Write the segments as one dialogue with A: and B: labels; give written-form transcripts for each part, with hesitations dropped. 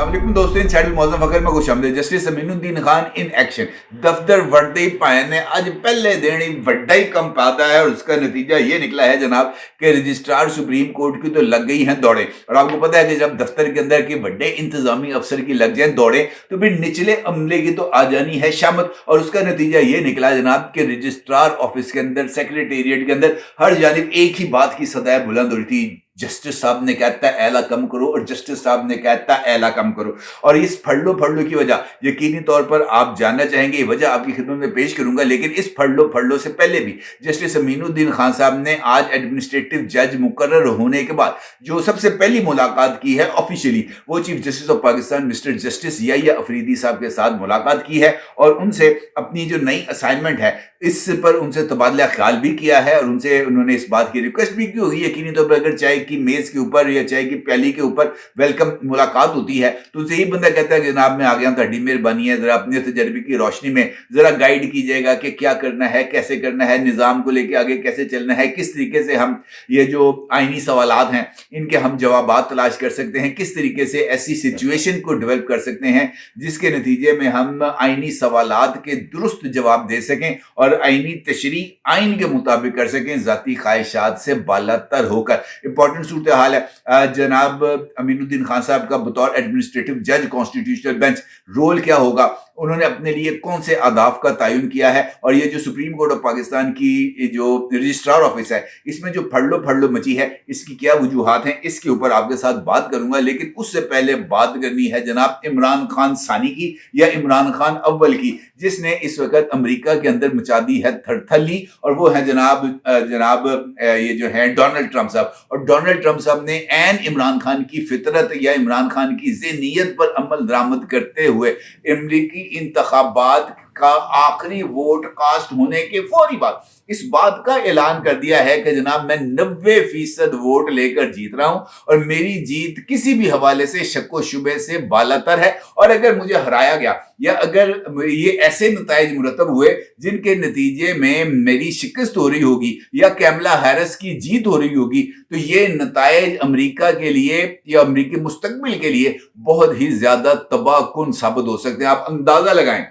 A: अस्सलामुअलैकुम दोस्तों, इन साइड मौजूद फकर में खुशामदीद। Justice Aminuddin Khan in action दफ्तर वर्दी पाए ने आज पहले दिन ही वड्डा ही कम पाता है और उसका नतीजा ये निकला है जनाब कि रजिस्ट्रार सुप्रीम कोर्ट की तो लग गई हैं दौड़े। और आपको पता है कि जब दफ्तर के अंदर के बड़े इंतजामी अफसर की लग जाए दौड़े तो फिर निचले अमले की तो आ जानी है शामत। और उसका नतीजा ये निकला जनाब कि रजिस्ट्रार ऑफिस के अंदर, सेक्रेटेरिएट के अंदर हर जानिब एक ही बात की सदाएं बुलंद हो रही थी। जस्टिस साहब ने कहता है एला कम करो और जस्टिस साहब ने कहता है एला कम करो। और इस फड़लो फड़लो की वजह यकीनी तौर पर आप जानना चाहेंगे, वजह आपकी खिदमत में पेश करूंगा। लेकिन इस फड़लो फड़लो से पहले भी जस्टिस अमीनुद्दीन खान साहब ने आज एडमिनिस्ट्रेटिव जज मुकर्रर होने के बाद जो सबसे पहली मुलाकात की है ऑफिशियली, वो chief justice of Pakistan mister justice Yahya Afridi साहब के साथ मुलाकात की है और उनसे अपनी जो नई असाइनमेंट है इस पर उनसे तबादला ख्याल भी किया है और उनसे उन्होंने इस बात की रिक्वेस्ट भी की होगी। यकीनी तौर पर अगर चाय की मेज के ऊपर या चाय की प्याली के ऊपर वेलकम मुलाकात होती है तो उनसे ही बंदा कहता है कि जनाब मैं आ गया, ਤੁਹਾਡੀ मेहरबानी है, जरा अपने तजर्बे की रोशनी में जरा गाइड कीजिएगा कि क्या करना है, कैसे करना है, निज़ाम को लेके आगे कैसे चलना है, किस तरीके से हम ये जो आईनी सवालात हैं इनके हम जवाबात तलाश कर सकते हैं, किस तरीके से ऐसी सिचुएशन को डेवलप कर सकते हैं जिसके नतीजे में हम आईनी सवालात के दुरुस्त जवाब दे सकें और आईनी तशरी आइन के मुताबिक कर सकें, जाती ख्वाहिशात से बालातर होकर। इंपॉर्टेंट सूरत हाल है। जनाब अमीनुद्दीन खान साहब का बतौर एडमिनिस्ट्रेटिव जज कॉन्स्टिट्यूशनल बेंच रोल क्या होगा, उन्होंने अपने लिए कौन से आदाब का तयन किया है और ये जो सुप्रीम कोर्ट ऑफ पाकिस्तान की जो रजिस्ट्रार ऑफिस है इसमें जो फड़लो फड़लो मची है इसकी क्या वजूहात हैं, इसके ऊपर आपके साथ बात करूंगा। लेकिन उससे पहले बात करनी है जनाब इमरान खान सानी की या इमरान खान अव्वल की, जिसने इस वक्त अमेरिका के अंदर मचा दी है थरथली। और वो है जनाब ये जो है डोनाल्ड ट्रंप साहब। और डोनाल्ड ट्रंप साहब ने एन इमरान खान की फितरत या इमरान खान की ज़हनियत पर अमल दरामद करते हुए अमेरिकी इंतखाबात का आखिरी वोट कास्ट होने के फौरी बाद इस बात का ऐलान कर दिया है कि जनाब मैं 90% वोट लेकर जीत रहा हूं और मेरी जीत किसी भी हवाले से शक्को शुबे से बालातर है। और अगर मुझे हराया गया या अगर ये ऐसे नताइज मुरतब हुए जिनके नतीजे में मेरी शिकस्त हो रही होगी या कैमला हैरिस की जीत हो रही होगी तो ये नताइज अमेरिका के लिए या अमेरिकी मुस्तकबिल के लिए बहुत ही ज्यादा तबाहकुन साबित हो सकते हैं। आप अंदाजा लगाएं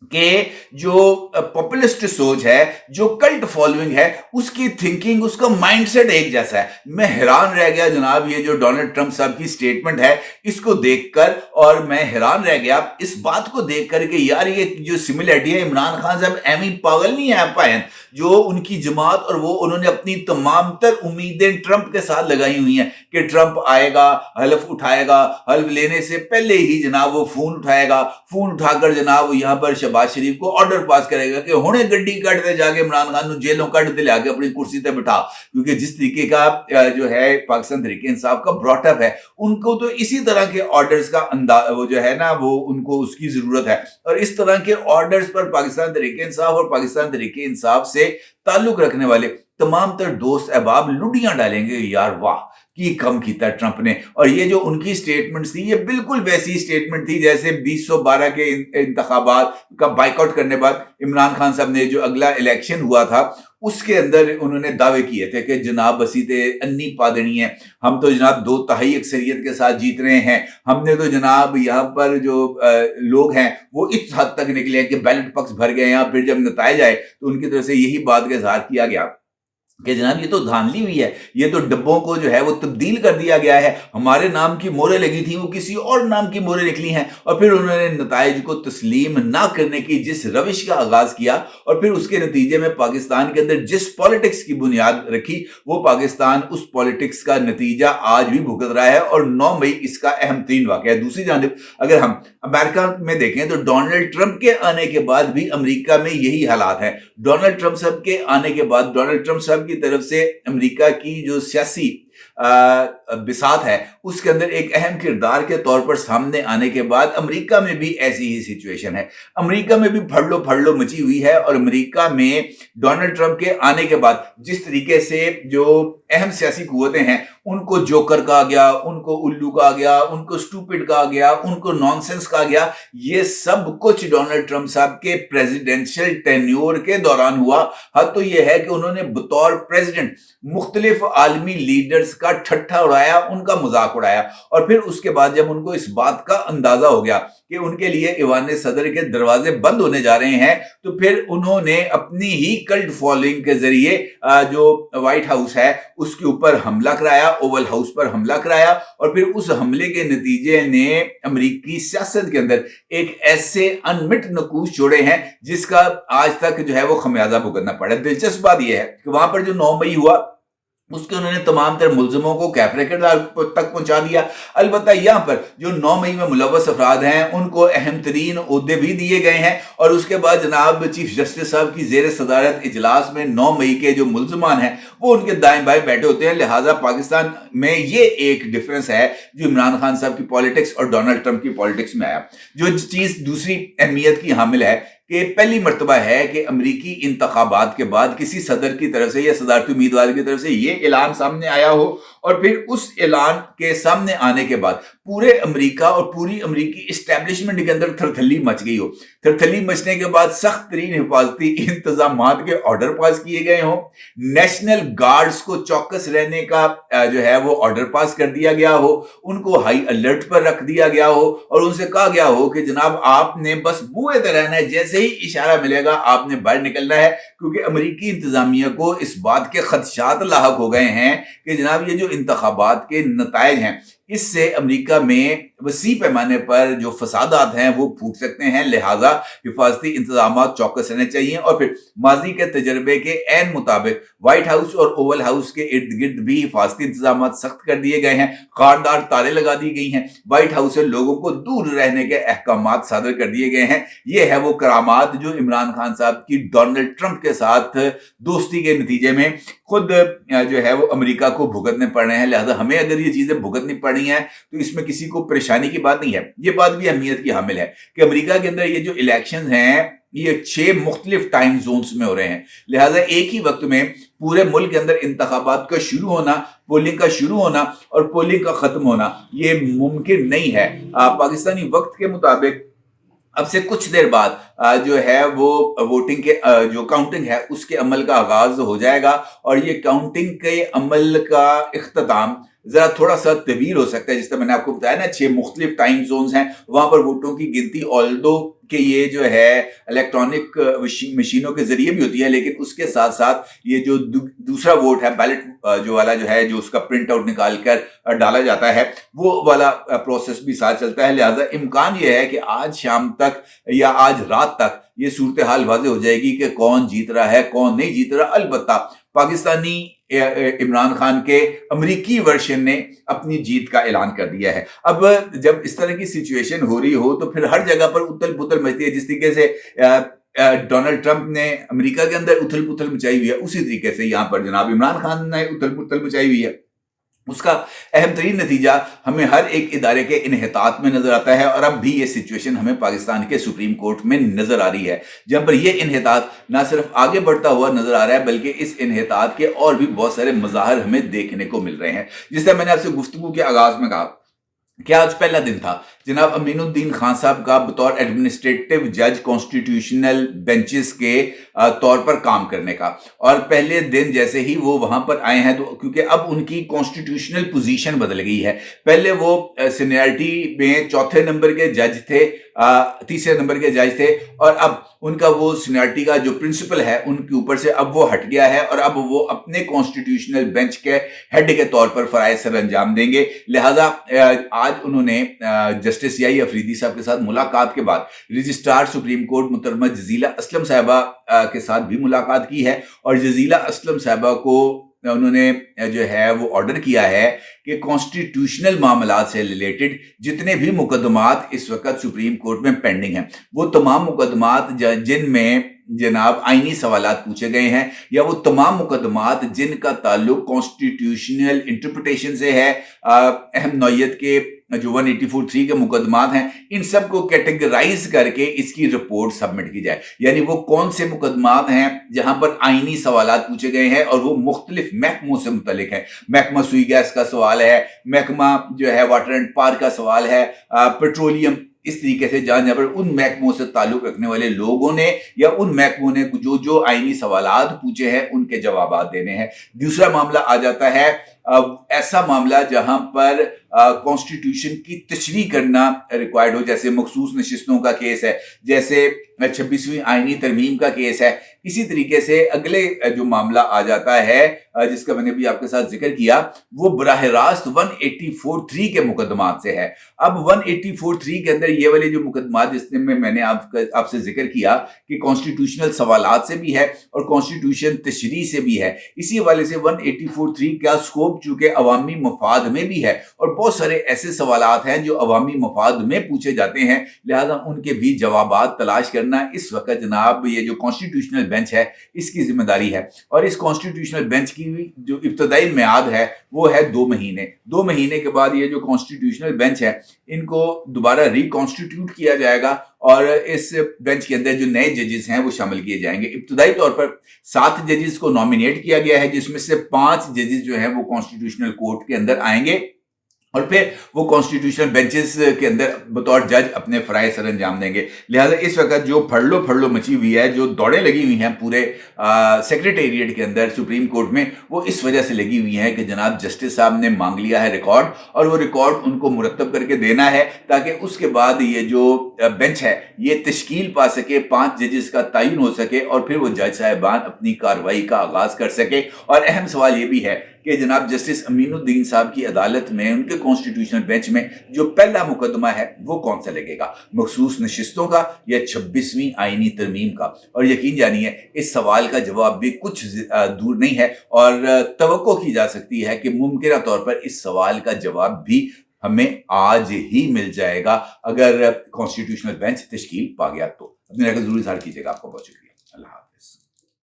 A: कि जो पॉपुलिस्ट सोच है, जो कल्ट फॉलोइंग है, उसकी थिंकिंग, उसका माइंडसेट एक जैसा है। मैं हैरान रह गया जनाब ये जो डोनाल्ड ट्रंप साहब की स्टेटमेंट है इसको देखकर, और मैं हैरान रह गया इस बात को देखकर कि यार ये जो सिमिलरिटी है, इमरान खान साहब एमी पागल नहीं है पायन, जो उनकी जमात और वो उन्होंने अपनी तमाम तर उम्मीदें ट्रंप के साथ लगाई हुई हैं कि ट्रंप आएगा, हल्फ उठाएगा, हल्फ लेने से पहले ही जनाब वो फोन उठाएगा, फोन उठाकर जनाब यहाँ पर शहबाज शरीफ को ऑर्डर पास करेगा कि हुणे गड्डी कट दे, जाके इमरान खान को जेलों कट दे, लाके अपनी कुर्सी पे बिठा। क्योंकि जिस तरीके का जो है पाकिस्तान तहरीक इंसाफ का ब्रॉटअप है, उनको तो इसी तरह के ऑर्डर्स का अंदाज वो जो है ना वो उनको उसकी जरूरत है। और इस तरह के ऑर्डर्स पर पाकिस्तान तहरीक इंसाफ और पाकिस्तान तहरीक इंसाफ से ताल्लुक रखने वाले तमाम तर दोस्त अहबाब लुडियां डालेंगे, यार वाह की कम किया ट्रंप ने। और ये जो उनकी स्टेटमेंट थी ये बिल्कुल वैसी स्टेटमेंट थी जैसे 2012 के इंतखाबात का बाइकआउट करने बाद इमरान खान साहब ने जो अगला इलेक्शन हुआ था उसके अंदर उन्होंने दावे किए थे कि जनाब बसीते अन्नी पादनी है, हम तो जनाब 2/3 अक्सरियत के साथ जीत रहे हैं, हमने तो जनाब यहाँ पर जो लोग हैं वो इस हद तक निकले हैं कि बैलेट बॉक्स भर गए हैं। फिर जब नताइज आए तो उनकी तरफ से यही बात का इजहार किया गया कि जनाब ये तो धांधली हुई है, ये तो डब्बों को जो है वो तब्दील कर दिया गया है, हमारे नाम की मोहरें लगी थी वो किसी और नाम की मोहरें निकली हैं। और फिर उन्होंने नताइज को तस्लीम ना करने की जिस रविश का आगाज किया और फिर उसके नतीजे में पाकिस्तान के अंदर जिस पॉलिटिक्स की बुनियाद रखी वो पाकिस्तान उस पॉलिटिक्स का नतीजा आज भी भुगत रहा है और 9 मई इसका अहम तरीन वाक़या है। दूसरी जानिब अगर हम अमेरिका में देखें तो डोनाल्ड ट्रंप के आने के बाद भी अमेरिका में यही हालात है। डोनाल्ड ट्रंप साहब के आने के बाद डोनाल्ड ट्रंप साहब की तरफ से अमेरिका की जो सियासी बिसात है उसके अंदर एक अहम किरदार के तौर पर सामने आने के बाद अमेरिका में भी ऐसी ही सिचुएशन है। अमेरिका में भी फड़लो फड़लो मची हुई है और अमेरिका में डोनाल्ड ट्रंप के आने के बाद जिस तरीके से जो अहम सियासी कुव्वतें हैं उनको जोकर कहा गया, उनको उल्लू कहा गया, उनको स्टूपिड कहा गया, उनको नॉनसेंस कहा गया, ये सब कुछ डोनाल्ड ट्रंप साहब के प्रेसिडेंशियल टेन्योर के दौरान हुआ। हद तो यह है कि उन्होंने बतौर प्रेसिडेंट मुख्तलिफ आलमी लीडर लीडर्स का ठट्ठा उड़ाया, उनका मजाक उड़ाया। और फिर उसके बाद जब उनको इस बात का अंदाजा हो गया कि उनके लिए ईवान सदर के दरवाजे बंद होने जा रहे हैं, तो फिर उन्होंने अपनी ही कल्ट फॉलोइंग के जरिए जो व्हाइट हाउस है उसके ऊपर हमला कराया, ओवल हाउस पर हमला कराया। और फिर उस हमले के नतीजे ने अमेरिकी सियासत के अंदर एक ऐसे अनमिट नकूश जोड़े हैं जिसका आज तक जो है वो खमियाजा भुगतना पड़ा। दिलचस्प बात यह है कि वहां पर जो 9 मई हुआ उसके उन्होंने तमाम तर मुलजमों को कैफरे तक पहुंचा दिया। अलबत्ता यहाँ पर जो 9 मई में मुलव्वस अफराद हैं उनको अहम तरीन ओहदे भी दिए गए हैं। और उसके बाद जनाब चीफ जस्टिस साहब की जेर सदारत इजलास में 9 मई के जो मुलजमान हैं वो उनके दाएं बाएं बैठे होते हैं। लिहाजा पाकिस्तान में ये एक डिफरेंस है जो इमरान खान साहब की पॉलिटिक्स और डोनाल्ड ट्रंप की पॉलिटिक्स में आया। जो चीज दूसरी अहमियत की हामिल है कि पहली मर्तबा है कि अमरीकी इंतखाबात के बाद किसी सदर की तरफ से या सदारती उम्मीदवार की तरफ से ये ऐलान सामने आया हो, और फिर उस ऐलान के सामने आने के बाद पूरे अमेरिका और पूरी अमेरिकी इस्टेब्लिशमेंट के अंदर थरथली मच गई हो। थरथली मचने के बाद सख्त तरीन हिफाजती इंतजामात के ऑर्डर पास किए गए हों, नेशनल गार्ड्स को चौकस रहने का जो है वो ऑर्डर पास कर दिया गया हो, उनको हाई अलर्ट पर रख दिया गया हो और उनसे कहा गया हो कि जनाब आपने बस बुए पे रहना है, जैसे ही इशारा मिलेगा आपने बाहर निकलना है। क्योंकि अमेरिकी इंतजामिया को इस बात के खदशात लाहक हो गए हैं कि जनाब ये जो इंतखाबात के नताइज हैं इससे अमेरिका में वसी पैमाने पर जो फसादात हैं वो फूट सकते हैं। लिहाजा हिफाजती इंतजाम चौकस रहने चाहिए। और फिर माजी के तजर्बे के ऐन मुताबिक व्हाइट हाउस और ओवल हाउस के इर्द गिर्द भी हिफाजती इंतजाम सख्त कर दिए गए हैं, खारदार तारे लगा दी गई हैं, व्हाइट हाउस से लोगों को दूर रहने के अहकाम सादर कर दिए गए हैं। ये है वो करामात जो इमरान खान साहब की डोनाल्ड ट्रंप के साथ दोस्ती के नतीजे में खुद जो है वो अमेरिका को भुगतने पड़ रहे हैं। लिहाजा हमें अगर ये चीजें भुगतनी पड़ी हैं तो इसमें किसी को परेशानी की बात नहीं है। ये बात भी अहमियत की हामिल है कि अमेरिका के अंदर ये जो इलेक्शंस हैं ये 6 मुख्तलिफ टाइम जोन्स में हो रहे हैं। लिहाजा एक ही वक्त में पूरे मुल्क के अंदर इंतखाबात का शुरू होना, पोलिंग का शुरू होना और पोलिंग का खत्म होना ये मुमकिन नहीं है। पाकिस्तानी वक्त के मुताबिक अब से कुछ देर बाद जो है वो वोटिंग के जो काउंटिंग है उसके अमल का आगाज हो जाएगा और ये काउंटिंग के अमल का इख्तिताम जरा थोड़ा सा तवील हो सकता है। जिस तरह मैंने आपको बताया ना 6 मुख्तलिफ टाइम जोन्स हैं, वहां पर वोटों की गिनती ऑल्दो कि ये जो है इलेक्ट्रॉनिक मशीनों के जरिए भी होती है, लेकिन उसके साथ साथ ये जो दूसरा वोट है बैलेट जो वाला जो है जो उसका प्रिंट आउट निकाल कर डाला जाता है वो वाला प्रोसेस भी साथ चलता है। लिहाजा इम्कान ये है कि आज शाम तक या आज रात तक ये सूरत हाल वाज़ेह हो जाएगी कि कौन जीत रहा है कौन नहीं जीत रहा। अलबत्ता पाकिस्तानी इमरान खान के अमेरिकी वर्जन ने अपनी जीत का ऐलान कर दिया है। अब जब इस तरह की सिचुएशन हो रही हो तो फिर हर जगह पर उथल पुथल मचती है। जिस तरीके से डोनाल्ड ट्रंप ने अमेरिका के अंदर उथल पुथल मचाई हुई है, उसी तरीके से यहाँ पर जनाब इमरान खान ने उथल पुथल मचाई हुई है। उसका अहम तरीन नतीजा हमें हर एक इदारे के इन्हितात में नजर आता है और अब भी ये सिचुएशन हमें पाकिस्तान के सुप्रीम कोर्ट में नजर आ रही है, जहां पर ये इन्हितात ना सिर्फ आगे बढ़ता हुआ नजर आ रहा है बल्कि इस इन्हितात के और भी बहुत सारे मज़ाहिर हमें देखने को मिल रहे हैं। जिस तरह मैंने आपसे गुफ्तगू के आगाज में कहा कि आज पहला दिन था जनाब अमीनुद्दीन खान साहब का बतौर एडमिनिस्ट्रेटिव जज कॉन्स्टिट्यूशनल बेंचेस के तौर पर काम करने का। और पहले दिन जैसे ही वो वहां पर आए हैं तो क्योंकि अब उनकी कॉन्स्टिट्यूशनल पोजीशन बदल गई है, पहले वो सीनियरिटी में चौथे नंबर के जज थे, तीसरे नंबर के जज थे और अब उनका वो सीनियरिटी का जो प्रिंसिपल है उनके ऊपर से अब वो हट गया है और अब वो अपने कॉन्स्टिट्यूशनल बेंच के हेड के तौर पर फराइज सर अंजाम देंगे। लिहाजा आज उन्होंने जस्टिस याई अफरीदी साहब के साथ मुलाकात के बाद registrar supreme court मुहतरमा Jazila Aslam साहिबा के साथ भी मुलाकात की है और जजीला असलम साहिबा को उन्होंने जो है वो ऑर्डर किया है कि कॉन्स्टिट्यूशनल मामलात से रिलेटेड जितने भी मुकदमात इस वक्त सुप्रीम कोर्ट में पेंडिंग हैं वो तमाम मुकदमात जिनमें जनाब आईनी सवालात पूछे गए हैं या वो तमाम मुकदमात जिनका ताल्लुक कॉन्स्टिट्यूशनल इंटरप्रिटेशन से है, अहम नौयत के जो 184(3) के मुकदमात हैं, इन सब को कैटेगराइज करके इसकी रिपोर्ट सबमिट की जाए। यानी वो कौन से मुकदमात हैं जहां पर आईनी सवालात पूछे गए हैं और वो मुख्तलिफ महकमों से मुतल्लिक है। महकमा सुई गैस का सवाल है, महकमा जो है वाटर एंड पावर का सवाल है, पेट्रोलियम, इस तरीके से जहां पर उन महकमों से ताल्लुक रखने वाले लोगों ने या उन महकमों ने जो जो आईनी सवालात पूछे हैं उनके जवाब देने हैं। दूसरा मामला आ जाता है ऐसा मामला जहां पर कॉन्स्टिट्यूशन की तशरीह करना रिक्वायर्ड हो, जैसे मखसूस नशिस्तों का केस है, जैसे 26वीं आईनी तरमीम का केस है, इसी तरीके से अगले जो मामला आ जाता है जिसका मैंने भी आपके साथ जिक्र किया, वो बराह रास्त 184(3) के मुकदमात से है। अब 184(3) के अंदर ये वाले जो मुकदमात जिसमें मैंने आपसे जिक्र किया कि कॉन्स्टिट्यूशनल सवालात से भी है और कॉन्स्टिट्यूशन तशरीह से भी है, इसी हवाले से 184(3) का स्कोप चूंकि अवामी मफाद में भी है और बहुत सारे ऐसे सवालात हैं जो अवामी मफाद में पूछे जाते हैं, लिहाजा उनके भी जवाबात तलाश करना इस वक्त जनाब ये जो कॉन्स्टिट्यूशनल बेंच है इसकी जिम्मेदारी है। और इस कॉन्स्टिट्यूशनल बेंच की जो इब्तदाई मियाद है वो है 2 महीने। 2 महीने के बाद ये जो कॉन्स्टिट्यूशनल बेंच है इनको दोबारा रिकॉन्स्टिट्यूट किया जाएगा और इस बेंच के अंदर जो नए जजेस हैं वो शामिल किए जाएंगे। इब्तदाई तौर पर 7 जजेस को नॉमिनेट किया गया है, जिसमें से 5 जजेस जो हैं वो कॉन्स्टिट्यूशनल कोर्ट के अंदर आएंगे और फिर वो कॉन्स्टिट्यूशनल बेंचेस के अंदर बतौर जज अपने फराइज सर अंजाम देंगे। लिहाजा इस वक्त जो फड़लो मची हुई है, जो दौड़ें लगी हुई हैं पूरे सेक्रेटेरिएट के अंदर सुप्रीम कोर्ट में, वो इस वजह से लगी हुई हैं कि जनाब जस्टिस साहब ने मांग लिया है रिकॉर्ड और वो रिकॉर्ड उनको मुरतब करके देना है ताकि उसके बाद ये जो बेंच है ये तश्कील पा सके, 5 जजेस का तयन हो सके और फिर वो जज साहिबान अपनी कार्रवाई का आगाज कर सके। और अहम सवाल ये भी है कि जनाब जस्टिस अमीनुद्दीन साहब की अदालत में उनके कॉन्स्टिट्यूशनल बेंच में जो पहला मुकदमा है वो कौन सा लगेगा, मखसूस नशिस्तों का या 26वीं आईनी तरमीम का। और यकीन जानिए इस सवाल का जवाब भी कुछ दूर नहीं है और तवक्को की जा सकती है कि मुमकिन तौर पर इस सवाल का जवाब भी हमें आज ही मिल जाएगा अगर कॉन्स्टिट्यूशनल बेंच तश्कील पा गया तो। अपनी राय को जरूर इज़हार कीजिएगा। आपका बहुत शुक्रिया। अल्लाह।